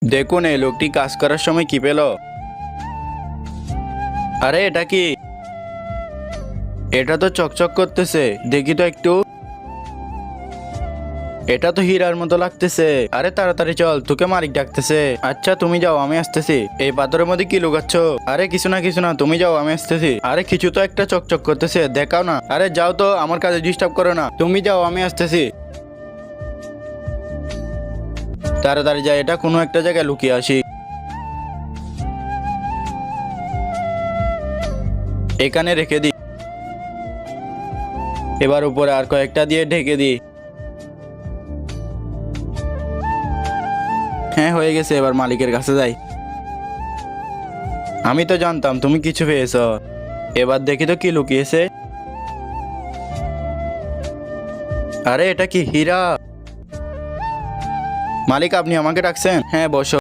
দেখুন এই লোকটি কাজ করার সময় কি পেল। আরে এটা কি? এটা তো চকচক করতেছে, দেখি তো একটু। এটা তো হীরার মতো লাগতেছে। আরে তাড়াতাড়ি চল, তোকে মালিক ডাকতেছে। আচ্ছা তুমি যাও, আমি আসতেছি। এই পাথরের মধ্যে কি লুকাচ্ছ? আরে কিছু না কিছু না, তুমি যাও, আমি আসতেছি। আরে কিছু তো একটা চকচক করতেছে, দেখাও না। আরে যাও তো, আমার কাজে ডিস্টার্ব করো না। তুমি যাও, আমি আসতেছি। তাড়াতাড়ি যাই, এটা কোনো একটা জায়গায় লুকিয়ে আসি। এখানে রেখে দিই। এবার উপরে আর কয়েকটা দিয়ে ঢেকে দিই। হ্যাঁ হয়ে গেছে, এবার মালিকের কাছে যাই। আমি তো জানতাম তুমি কিছু পেয়েছো। এবার দেখি তো কি লুকিয়েছে। আরে এটা কি হীরা? মালিক আপনি আমাকে ডাকছেন? হ্যাঁ বসো।